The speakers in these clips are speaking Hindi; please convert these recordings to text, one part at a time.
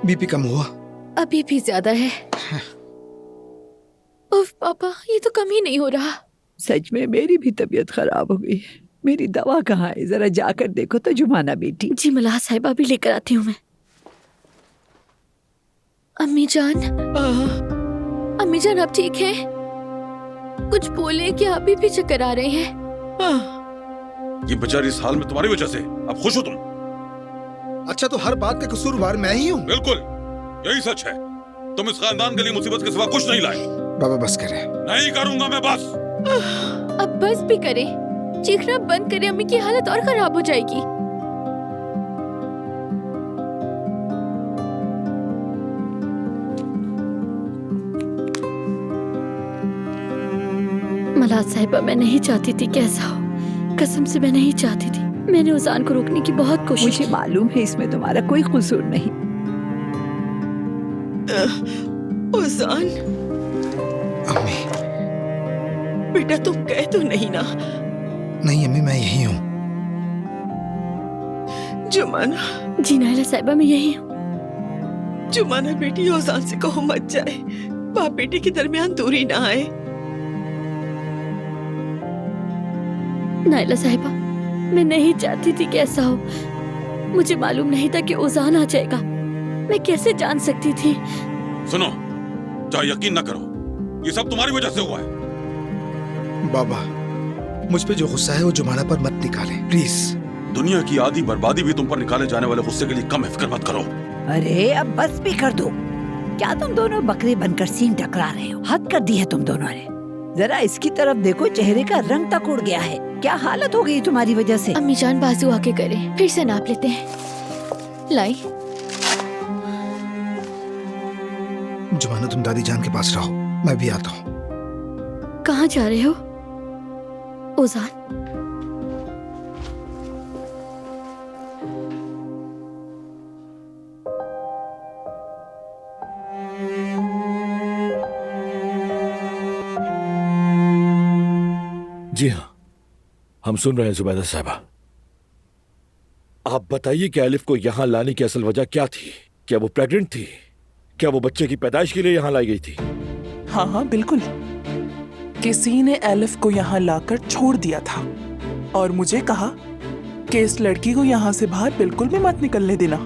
बीपी कम हुआ? अभी भी ज्यादा है। उफ पापा, ये तो कम ही नहीं हो रहा। सच में मेरी भी तबीयत खराब हो गई है। मेरी दवा कहाँ है? जरा जाकर देखो तो जुमाना बेटी। जी मलाह साहिबा, भी लेकर आती हूँ मैं। अम्मी जान, अम्मी जान आप ठीक हैं? कुछ बोले कि अभी भी चक्कर आ रहे हैं। ये बेचारी इस हाल में तुम्हारी वजह से। अब खुश हो तुम? अच्छा, तो हर बात का कसूरवार मैं ही हूँ? बिल्कुल, यही सच है। तुम इस खानदान के लिए मुसीबत के सिवा कुछ नहीं लाए। बाबा बस करे। नहीं करूंगा मैं, बस। अब बस भी करे, चीखना बंद करे, अम्मी की हालत और खराब हो जाएगी। मलाह साहिबा, मैं नहीं चाहती थी कि ऐसा हो। कसम से मैं नहीं चाहती थी। मैंने उजान को रोकने की बहुत कोशिश की। मुझे मालूम है इसमें तुम्हारा कोई कसूर नहीं। उजान, अम्मी। बेटा तुम गए तो नहीं ना? नहीं अम्मी, मैं यही हूँ। जुमाना। जी नायला साहिबा, मैं यही हूँ। जुमाना बेटी, उजान से कहो मत जाए। बाप बेटे के दरमियान दूरी ना आए। नायला साहिबा, मैं नहीं चाहती थी कि ऐसा हो। मुझे मालूम नहीं था कि उजान आ जाएगा। मैं कैसे जान सकती थी? सुनो, चाहे यकीन न करो, ये सब तुम्हारी वजह से हुआ है। बाबा, मुझ पे जो गुस्सा है वो जुमाना पर मत निकाले प्लीज। दुनिया की आधी बर्बादी भी तुम पर निकाले जाने वाले गुस्से के लिए कम है, फिक्र मत करो। अरे अब बस भी कर दो। क्या तुम दोनों बकरे बनकर सींग टकरा रहे हो? हद कर दी है तुम दोनों ने। जरा इसकी तरफ देखो, चेहरे का रंग तक उड़ गया है। क्या हालत हो गई तुम्हारी वजह से? अम्मी जान, बाजू आके करें, फिर से नाप लेते हैं। लाई। जुमाना, तुम दादी जान के पास रहो, मैं भी आता हूँ। कहाँ जा रहे हो उजान? जी हाँ, हम सुन रहे हैं जुबैदा साहबा। आप बताइए कि एलिफ को यहाँ लाने की असल वजह क्या थी? क्या वो प्रेग्नेंट थी? क्या वो बच्चे की पैदाइश के लिए यहाँ लाई गई थी? हाँ हाँ बिल्कुल। किसी ने एलिफ को यहाँ लाकर छोड़ दिया था और मुझे कहा कि इस लड़की को यहाँ से बाहर बिल्कुल भी मत निकलने देना।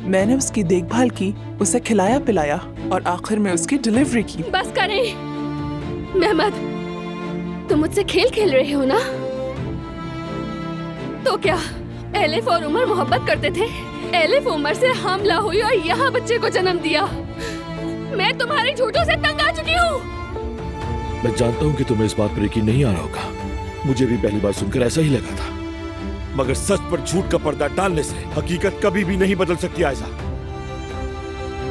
मैंने उसकी देखभाल की, उसे खिलाया पिलाया और आखिर में उसकी डिलीवरी की। बस करें मेहमद, तुम मुझसे खेल खेल रहे हो ना? तो क्या एलिफ और उमर मोहब्बत करते थे? एलिफ उमर से हमला हुई और यहाँ बच्चे को जन्म दिया। मैं तुम्हारी झूठों से तंग आ चुकी हूँ। मैं जानता हूँ कि तुम्हें इस बात पर यकीन नहीं आ रहा होगा। मुझे भी पहली बार सुनकर ऐसा ही लगा था, मगर सच पर झूठ का पर्दा डालने से हकीकत कभी भी नहीं बदल सकती। आयशा,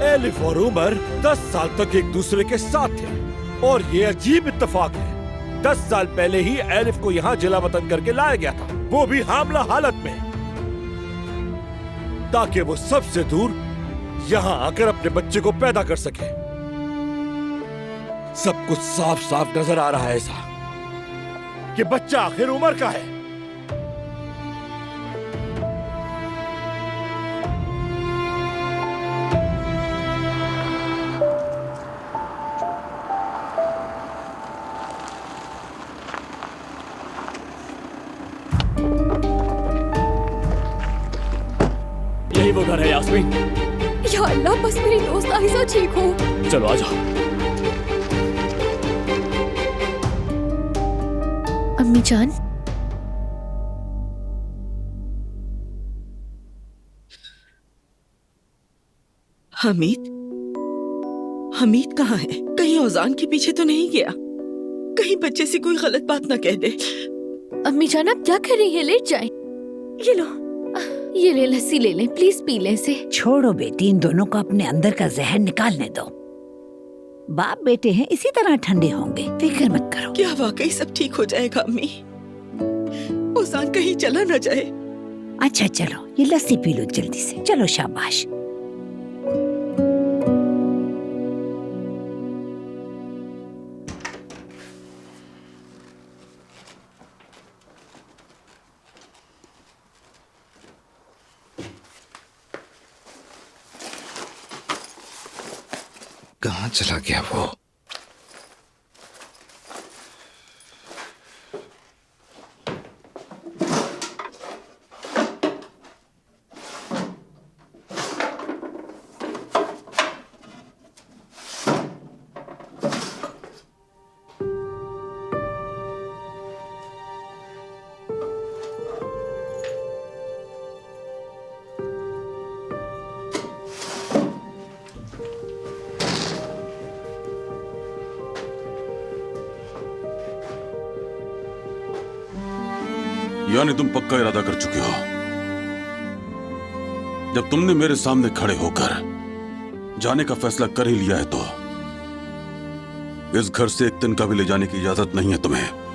एलिफ और उमर 10 साल तक एक दूसरे के साथ थे और ये अजीब इत्तेफाक है, 10 साल पहले ही एलिफ को यहाँ जिला वतन करके लाया गया था, वो भी हामला हालत में, ताकि वो सबसे दूर यहाँ आकर अपने बच्चे को पैदा कर सके। सब कुछ साफ साफ नजर आ रहा है ऐसा कि बच्चा आखिर उमर का है। यही वो घर है यास्मीन। या अल्लाह, बस मेरी दोस्त आयशा ठीक हो। चलो आ जाओ। अम्मी जान, हमीद, हमीद कहाँ है? कहीं औजान के पीछे तो नहीं गया? कहीं बच्चे से कोई गलत बात ना कह दे। अम्मी जान आप क्या कर रही है? लेट जाएं। ये लो, ये ले, लस्सी ले लें प्लीज, पी लें इसे। छोड़ो बेटी, इन दोनों को अपने अंदर का जहर निकालने दो। बाप बेटे हैं, इसी तरह ठंडे होंगे, फिक्र मत करो। क्या वाकई सब ठीक हो जाएगा अम्मी? औजान कहीं चला न जाए। अच्छा चलो, ये लस्सी पी लो जल्दी से। चलो शाबाश। कहाँ चला गया वो? यानी तुम पक्का इरादा कर चुके हो। जब तुमने मेरे सामने खड़े होकर जाने का फैसला कर ही लिया है तो इस घर से एक दिन का भी ले जाने की इजाजत नहीं है तुम्हें।